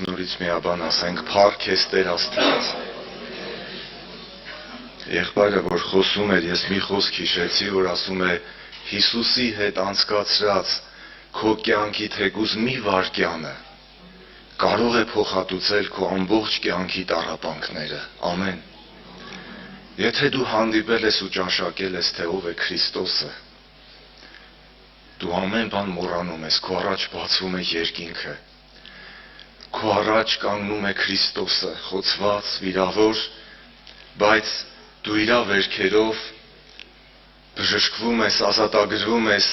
Նորից միաբան ասենք փառք քեզ Տեր Աստված։ Եղբայրը որ խոսում էր, ես մի խոսք հիշեցի, որ ասում է Հիսուսի հետ անցկացրած քո կյանքի թեկուզ մի վայրկյանը կարող է փոխհատուցել քո ամբողջ կյանքի տառապանքները։ Ամեն։ Եթե դու հանդիպել ես ու ճաշակել ես, թե ով է Քրիստոսը, դու ամեն բան մոռանում ես, քո առաջ բացվում է երկինքը։ Քո առաջ կանգնում է Քրիստոսը, խոցված, վիրավոր, բայց դու իր վերքերով բժշկվում ես, ազատագրվում ես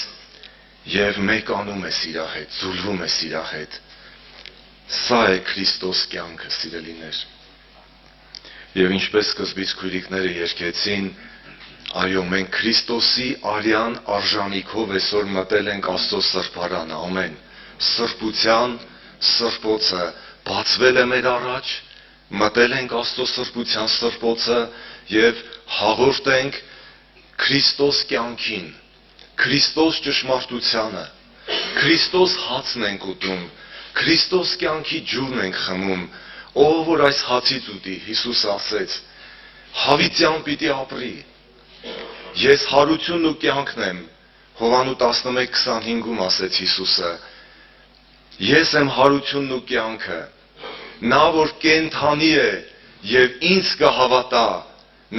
եւ մեկանում ես իր հետ, զուլվում ես իր հետ։ Սա է Քրիստոս կյանքը, սիրելիներ։ Եվ ինչպես սկզբից քույրիկները երգեցին, այո, մենք Քրիստոսի արյան արժանիքով այսօր մտել ենք Աստծո սրբարանը, ամեն։ Սրբության սրբոցը բացվել է մեր առաջ, մտել ենք Աստծո սրբության սրբոցը եւ հաղորդ ենք Քրիստոս կյանքին, Քրիստոս ճշմարտությանը, Քրիստոս հացն ենք ուտում, Քրիստոս կյանքի ջուրն ենք խմում, ով որ այս հացից ուտի, Հիսուս ասեց, հավիտյան պիտի ապրի։ Ես հարությունն ու կյանքն եմ, Հովանու 11:25-ում ասեց Հիսուսը, ես եմ հարությունն ու կյանքը, նա որ կենդանի է եւ ինձ կհավատա,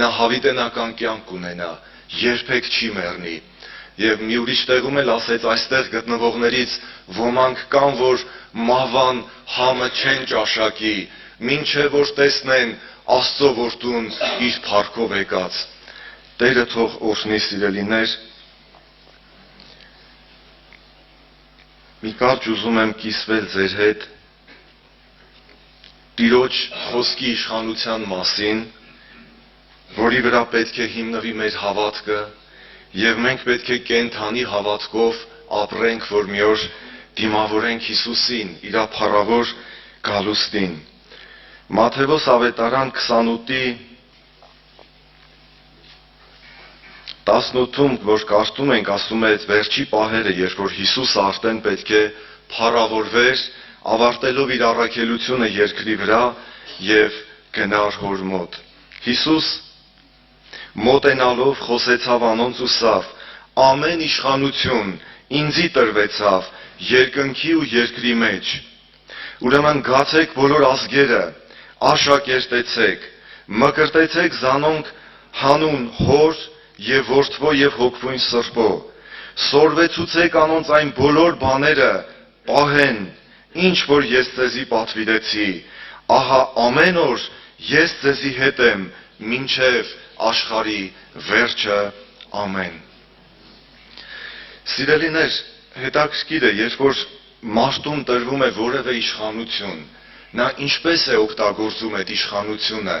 նա հավիտենական կյանք կունենա, երբեք չի մեռնի։ Եվ մի ուրիշ տեղում էլ ասեց, այստեղ գտնվողներից ոմանք կան, որ մահվան համը չեն ճաշակի, մինչև որ տեսնեն Աստծո որդուն իր փառքով եկած։ Տերը թող օրհնի, սիրելիներ։ Մի կարճ ուզում եմ կիսվել ձեր հետ Տիրոջ խոսքի իշխանության մասին, որի վրա պետք է հիմնվի մեր հավատքը, եւ մենք պետք է կենդանի հավատքով ապրենք, որ մի օր դիմավորենք Հիսուսին, իր փառավոր գալուստին։ Մատթեոս ավետարան 28-ի 18-ում, որ կարդում ենք, ասում է, այդ վերջի պահերը, երբ որ Հիսուսը արդեն պետք է փառավորվեր, ավարտելով իր առաքելությունը երկրի վրա եւ գնար հոր մոտ։ Հիսուս մոտենալով խոսեցավ անոնց ու սավ. ամեն իշխանություն ինձի տրվեցավ երկնքի ու երկրի մեջ։ Ուրեմն գացեք բոլոր ազգերը, աշակերտեցեք, մկրտեցեք զանոնք հանուն Հոր եւ Որդվո եւ Հոգվույն Սրբո, սորվեցուցեք անոնց այն բոլոր բաները պահեն, ինչ որ ես ձեզի պատվիրեցի, ահա ամեն օր ես ձեզի հետ եմ մինչև աշխարհի վերջը, ամեն։ Սիրելիներ, հետաքրքիր է, երբ որ մարդուն տրվում է որևէ իշխանություն, նա ինչպես է օգտագործում այդ իշխանությունը։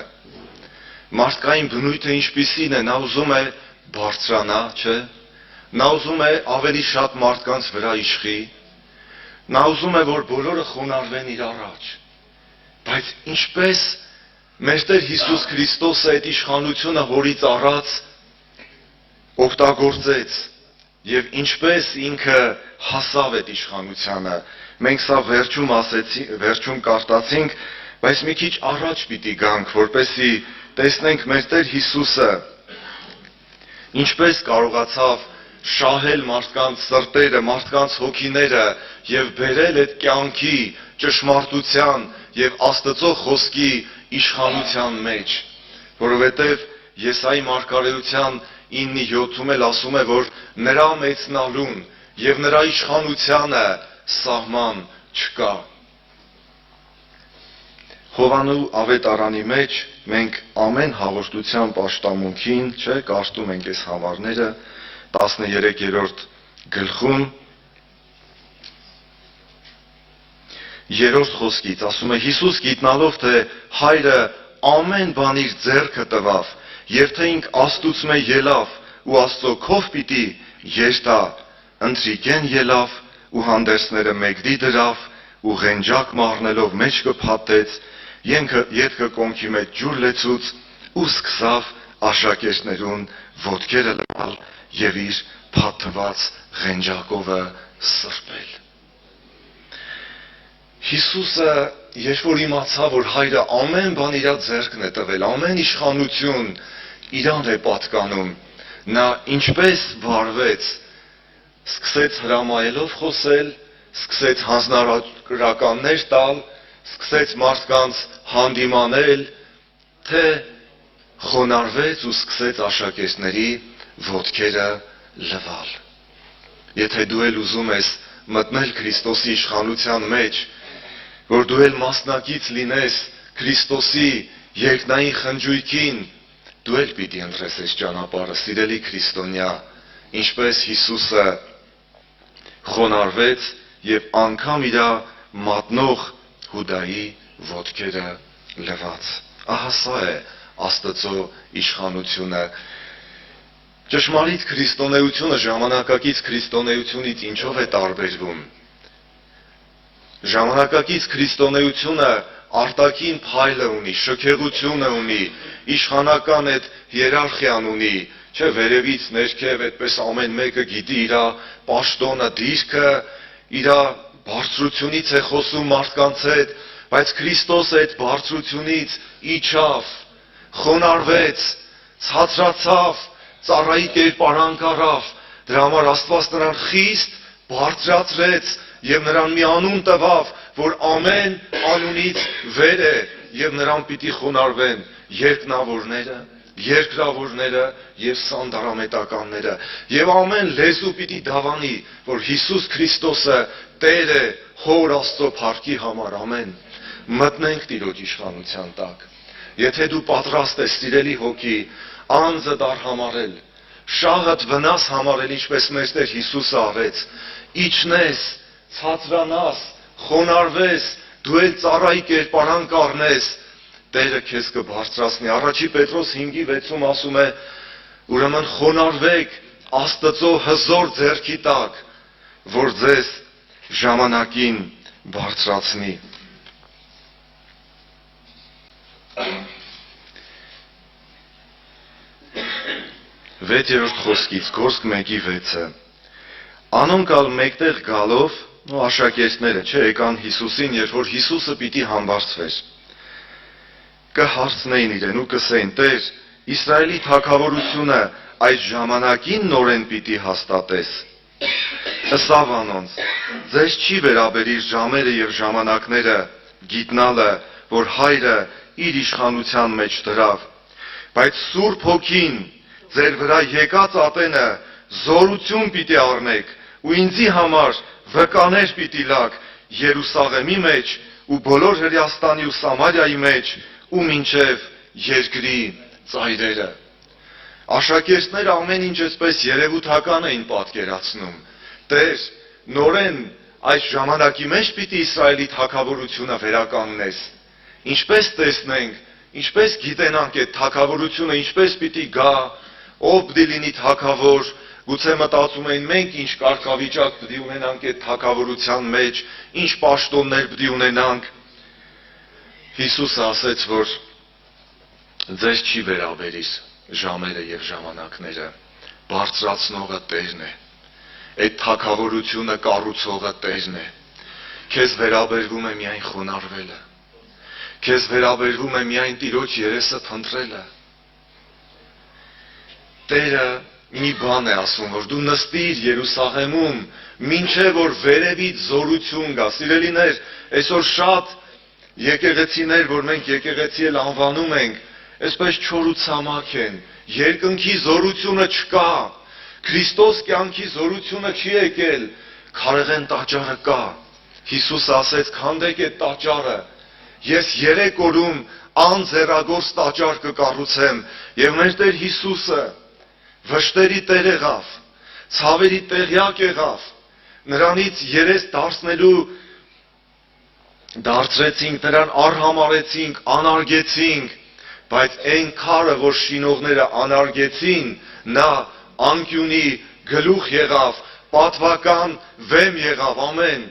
Մարդկային բնույթը ինչպիսին է, նա ուզում է բարձրանա, չէ՞։ Նա ուզում է ավելի շատ մարդկանց վրա իշխի։ Նա ուզում է, որ բոլորը խոնարհվեն իր առաջ։ Բայց ինչպես մեր Տեր Հիսուս Քրիստոսը այդ իշխանությունը հորից առած օգտագործեց եւ ինչպես ինքը հասավ այդ իշխանությանը։ Մենք սա վերջում կարդացինք, բայց մի քիչ առաջ պիտի գանք, որպեսզի տեսնենք մեր Տեր Հիսուսը ինչպես կարողացավ շահել մարդկանց սրտերը, մարդկանց հոգիները եւ բերել այդ կյանքի ճշմարտության եւ Աստծո խոսքի իշխանության մեջ, որովհետեւ Եսայի մարգարեության 9:7-ում էլ ասում է, որ նրա մեծնալուն եւ նրա իշխանությանը սահման չկա։ Հովանու ավետարանի մեջ մենք ամեն հաղորդության պաշտամունքին, չէ, կարդում ենք այս համարները 13-րդ գլխում 3-րդ խոսքից ասում է. Հիսուս գիտնալով, թե Հայրը ամեն բան իր ձեռքը տվավ, եւ թե ինք Աստուծմե ելավ ու Աստծո քով պիտի երթա, ընթրիքեն ելավ ու հանդերձները մեկդի դրավ ու ղենջակ մառնելով մեջ կփաթեց, ետքը կոնքի մեջ ջուր լեցուց ու սկսավ աշակերտներուն ոտքերը լալ եւ իր փաթված ղենջակովը սրբել։ Հիսուսը երբ որ իմացավ, որ հայրը ամեն բան իր ձեռքն է տվել, ամեն իշխանություն իրան է պատկանում, նա ինչպես վարվեց, սկսեց հրամայելով խոսել, սկսեց հանձնարարականներ տալ, սկսեց մարդկանց հանդիմանել, թե խոնարհվեց ու սկսեց աշակերտների ոտքերը լվալ։ Եթե դու էլ ուզում ես մտնել Քրիստոսի իշխանության մեջ, որ դու էլ մասնակից լինես Քրիստոսի երկնային խնջույքին, դու էլ պիտի ընտրես այս ճանապարհը, սիրելի քրիստոնյա, ինչպես Հիսուսը խոնարհվեց եւ անգամ իր մատնող Հուդայի ոտքերը լվաց։ Ահա սա է Աստծո իշխանությունը։ Ճշմարիտ քրիստոնեությունը ժամանակակից քրիստոնեությունից ինչով է տարբերվում։ Ժամանակակից քրիստոնեությունը արտաքին փայլը ունի, շքեղությունը ունի, իշխանական այդ հիերարխիան ունի, չէ, վերևից ներքև այդպես ամեն մեկը գիտի իր պաշտոնը, դիրքը, իր բարձրությունից է խոսում մարդկանց հետ, բայց Քրիստոսը այդ բարձրությունից իջավ, խոնարհվեց, ցածրացավ, ծառայի կերպարանք առավ, դրա համար Աստված նրան խիստ բարձրացրեց եւ նրան մի անուն տվավ, որ ամեն անունից վեր է, եւ նրան պիտի խոնարհվեն երկնավորները, երկրավորները եւ սանդարամետականները, եւ ամեն լեզու պիտի դավանի, որ Հիսուս Քրիստոսը Տեր է Հոր Աստծո փառքի համար, ամեն։ Մտնենք Տիրոջ իշխանության տակ։ Եթե դու պատրաստ ես, սիրելի հոգի, անձը դար համարել, շահդ վնաս համարել, ինչպես մեր Տեր Հիսուսը արեց, իջնես, ցածրանաս, խոնարհվես, դու էլ ծառայի կերպարանք առնես, Տերը քեզ կբարձրացնի։ Առաջի Պետրոս 5:6-ում ասում է. ուրեմն խոնարհվեք Աստծո հզոր ձեռքի տակ, որ ձեզ ժամանակին բարձրացնի։ 6-րդ խոսքից, Գործք 1:6-ը։ Անոնքալ մեկտեղ գալով, աշակերտները, չէ, եկան Հիսուսին, երբ որ Հիսուսը պիտի համբարձվեր, կհարցնեին իրեն ու կսեին. Տեր, Իսրայելի թագավորությունը այս ժամանակին նորեն պիտի հաստատես։ Ըսավ անոնց. ձեզ չի վերաբերիր ժամերը եւ ժամանակները գիտնալը, որ Հայրը իր իշխանության մեջ դրավ, բայց Սուրբ Հոգին ձեր վրա եկած ատենը զորություն պիտի առնեք ու ինձի համար վկաներ պիտի լաք Երուսաղեմի մեջ ու բոլոր Հրեաստանի ու Սամարիայի մեջ ու մինչև երկրի ծայրերը։ Աշակերտները ամեն ինչ այսպես երևութական էին պատկերացնում։ Տեր, նորեն այս ժամանակի մեջ պիտի Իսրայելի թագավորությունը վերականգնես։ Ինչպես տեսնենք, ինչպես գիտենանք այդ թագավորությունը, ինչպես պիտի գա, ով պիտի լինի թագավոր, գուցե մտածում էին մենք ինչ կարգավիճակ պիտի ունենանք այդ թագավորության մեջ, ինչ պաշտոններ պիտի ունենանք։ Հիսուսը ասեց, որ ձեզ չի վերաբերիր ժամերը եւ ժամանակները, բարձրացնողը Տերն է, այդ թագավորությունը կառուցողը Տերն է, քեզ վերաբերվում է միայն խոնարհվելը, քեզ վերաբերվում է միայն Տիրոջ երեսը փնտրելը։ Տերը մի բան է ասում, որ դու նստիր Երուսաղեմում, մինչև որ վերևից զորություն գա։ Սիրելիներ, այսօր շատ եկեղեցիներ, որ մենք եկեղեցի էլ անվանում ենք, այսպես չոր ու ցամաք են, երկնքի զորությունը չկա, Քրիստոս կյանքի զորությունը չի եկել, քարեղեն տաճարը կա։ Հիսուսը ասեց, քանդեք այդ տաճարը, ես 3 օրում անձեռագործ տաճար կկառուցեմ, եւ մեր Տեր Հիսուսը վշտերի տեր եղավ, ցավերի տեղյակ եղավ, նրանից երես դարձրեցինք, նրան արհամարեցինք, անարգեցինք, բայց այն քարը, որ շինողները անարգեցին, նա անկյունի գլուխ եղավ, պատվական վեմ եղավ, ամեն։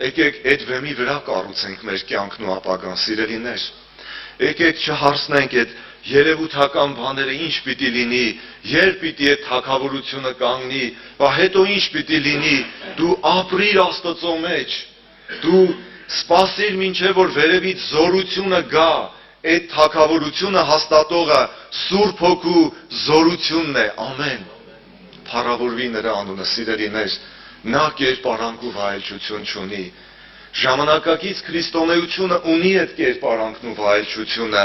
Եկեք այդ վեմի վրա կառուցենք մեր կյանքն ու ապագան, սիրելիներ։ Եկեք չհարցնենք այդ երևութական բաները ինչ պիտի լինի, երբ պիտի այդ թագավորությունը կանգնի, բա հետո ինչ պիտի լինի, դու ապրիր Աստծո մեջ, դու Սպասիր մինչև որ վերևից զորությունը գա, այդ թագավորությունը հաստատողը Սուրբ Հոգու զորությունն է, ամեն։ Փառավորվի նրա անունը, սիրելիներ, նա կերպարանք ու վայելչություն չունի։ Ժամանակակից քրիստոնեությունը ունի այդ կերպարանքն ու վայելչությունը,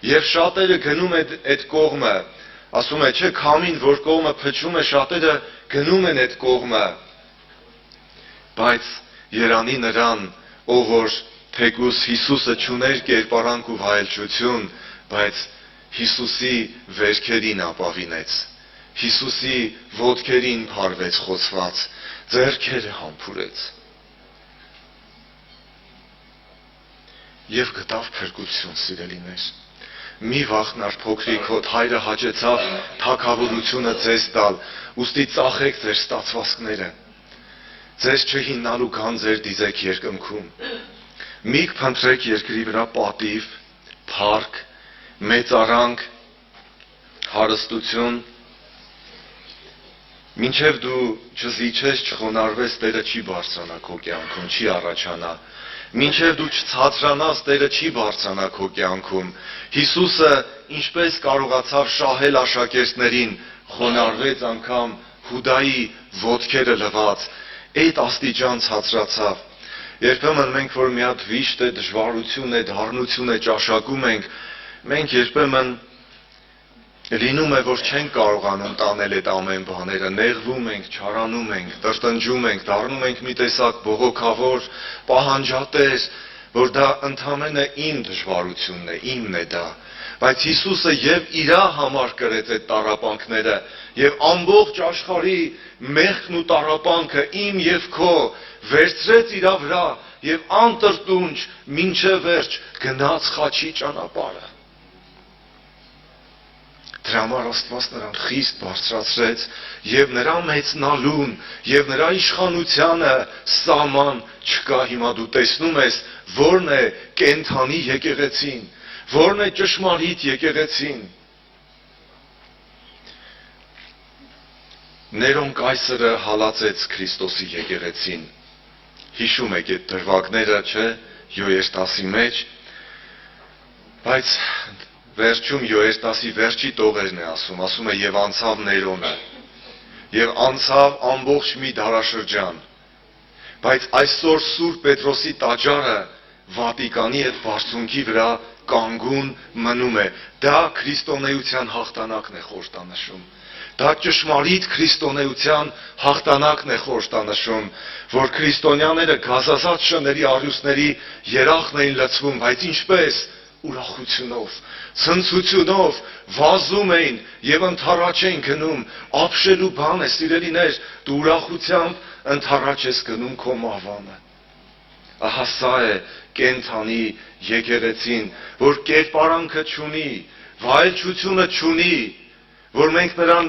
եւ շատերը գնում են այդ կողմը, ասում է, չէ, քամին որ կողմը փչում է, շատերը գնում են այդ կողմը, բայց երանի նրան, ով որ թեկուզ Հիսուսը չուներ կերպարանք ու վայելչություն, բայց Հիսուսի վերքերին ապավինեց, Հիսուսի ոտքերին փարվեց խոցված, ձեռքերը համբուրեց եւ գտավ փրկություն, սիրելիներ։ Մի վախնար փոքրիկ, հոտ հայրը հաճեցավ թագավորությունը ձեզ տալ, ուստի ծախեք ձեր ստացվածքները, ձեզ չհիննալու գանձեր դիզեք երկնքում, միք փնտրեք երկրի վրա պատիվ, փառք, մեծարանք, հարստություն, մինչև դու չզիջես, չխոնարհվես, Տերը չի բարձրանա քո կյանքում, չի առաջանա։ Մինչև դու չցածրանաս, Տերը չի բարձրանա քո կյանքում։ Հիսուսը ինչպես կարողացավ շահել աշակերտներին, խոնարհվեց անգամ Հուդայի ոտքերը լվաց, այդ աստիճան ցածրացավ։ Երբեմն մենք որ մի հատ վիշտ է, դժվարություն է, դառնություն է ճաշակում ենք, մենք երբեմն լինում է, որ չենք կարողանում տանել այդ ամեն բաները, նեղվում ենք, չարանում ենք, տրտնջում ենք, դառնում ենք մի տեսակ բողոքավոր, պահանջատեր, որ դա ընդամենը իմ դժվարությունն է, իմն է դա, բայց Հիսուսը եւ իրա համար կրեց այդ տառապանքները, եւ ամբողջ աշխարհի մեղքն ու տառապանքը իմ եւ քո վերցրեց իրա վրա եւ անտրտունջ մինչեւ վերջ գնաց խաչի ճանապարհը։ Դրա համար Աստված նրան խիստ բարձրացրեց եւ նրա մեծնալուն եւ նրա իշխանությանը սահման չկա։ Հիմա դու տեսնում ես որն է կենթանի եկեղեցին, որն է ճշմարիտ եկեղեցին։ Ներոն կայսրը հալածեց Քրիստոսի եկեղեցին։ Հիշում եք այդ դրվագները, չէ՞, Յոերտասի մեջ, բայց վերջում Յոերտասի վերջի տողերն է ասում է եւ անցավ Ներոնը, եւ անցավ ամբողջ մի դարաշրջան, բայց այսօր Սուրբ Պետրոսի տաճարը Վատիկանի այդ բարձունքի վրա կանգուն մնում է, դա քրիստոնեության հաղթանակն է խորհրդանշում, դա ճշմարիտ քրիստոնեության հաղթանակն է խորհրդանշում, որ քրիստոնյաները գազազած շների արյուսների երախն էին լցվում, բայց ինչպես ուրախությունով, ցնցությունով վազում էին եւ ընթառաջ էին գնում, ապշելու բան է, սիրելիներ, դու ուրախությամբ ընթառաջ ես գնում քո մահվանը։ Ահա սա է կենթանի եկեղեցին, որ կերպարանքը չունի, վայելչությունը չունի, որ մենք նրան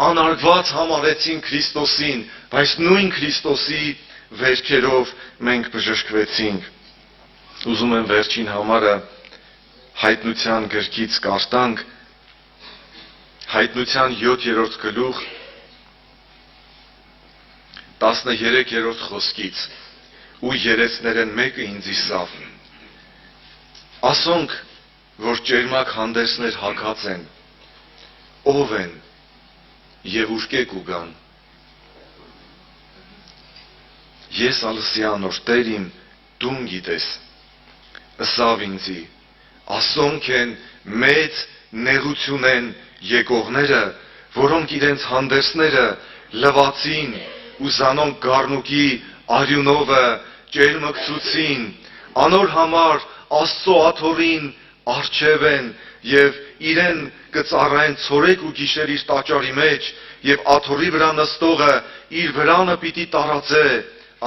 անարգված համարեցին Քրիստոսին, բայց նույն Քրիստոսի վերքերով մենք բժշկվեցինք։ Ուզում եմ վերջին համարը Հայտնության գրքից կարդանք, Հայտնության 7-րդ գլուխ 13-րդ խոսքից, ու երեցներեն մեկը ինձ իսավ. ասոնք, որ ճերմակ հանդերձներ հագած են, ով են եւ ուշկեք ու գան։ Ես ալսյան որ Տեր իմ դուն գիտես, ըսավ ինձի, ասոնք են մեծ նեղություն են եկողները, որոնք իրենց հանդերձները լվացին ու զանոնք գառնուկի արյունովը ջերմկցուցին, անոր համար Աստծո աթոռին առջև են եւ իրեն կծառայեն ցորեկ ու գիշեր իր տաճարի մեջ եւ աթոռի վրա նստողը իր վրանը պիտի տարածե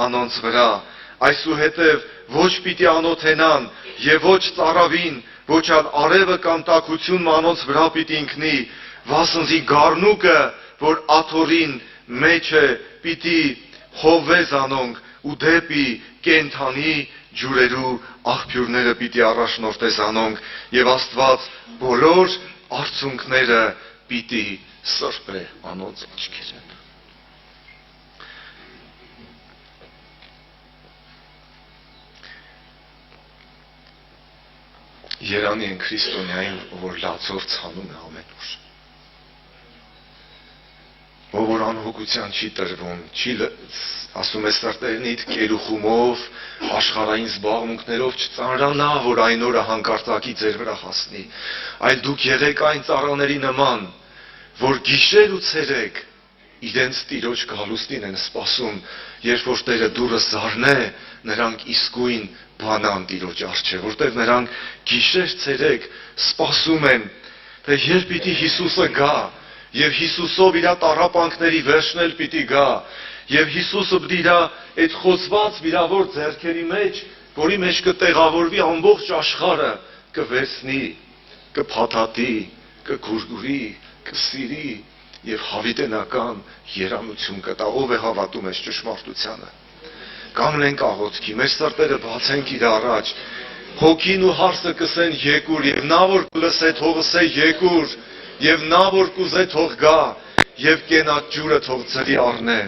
անոնց վրա, այսուհետև ոչ պիտի անոթենան եւ ոչ ծարավին, ոչ ալ արևը կամ տաքություն անոնց վրա պիտի ինքնի, վասնզի գառնուկը, որ աթոռին մեջ է, պիտի խովվես անոնք ու դեպի կենթանի ջուրերու աղբյուրները պիտի առաջնորդես անոնք եւ Աստված բոլոր արցունքները պիտի սրբե անոնց աչքերը։ Երանի են քրիստոնյային, որ լացով ցանում է ամեն օր։ Ով որ անհոգության չի տրվում, չի ասում է սրտերնիդ կերուխումով, աշխարհային զբաղմունքներով չծանրանա, որ այն օրը հանկարծակի ձեր վրա հասնի, այլ դուք եղեք այն ծառաների նման, որ գիշեր ու ցերեկ իրենց Տիրոջ գալուստին են սպասում, երբ որ Տերը դուռը զարնե, նրանք իսկույն բանան Տիրոջ առջև, որտեղ նրանք գիշեր ցերեկ սպասում են, թե երբ պիտի Հիսուսը գա, եւ Հիսուսով իր տառապանքների վերջն էլ պիտի գա, եւ Հիսուսը պիտի իր այդ խոցված վիրավոր ձեռքերի մեջ, որի մեջ կտեղավորվի ամբողջ աշխարհը, կվերցնի, կփաթաթի, կգուրգուրի, կսիրի եւ հավիտենական երանություն կտա, ով է հավատում այս ճշմարտությանը։ Կանգնենք աղոթքի, մեր սրտերը բացենք իր առաջ, հոգին ու հարսը կսեն եկուր, եւ նա որ կլսե թող ասե եկուր, եւ նա որ կուզե թող գա, եւ կենաց ջուրը թող ծրի առնե։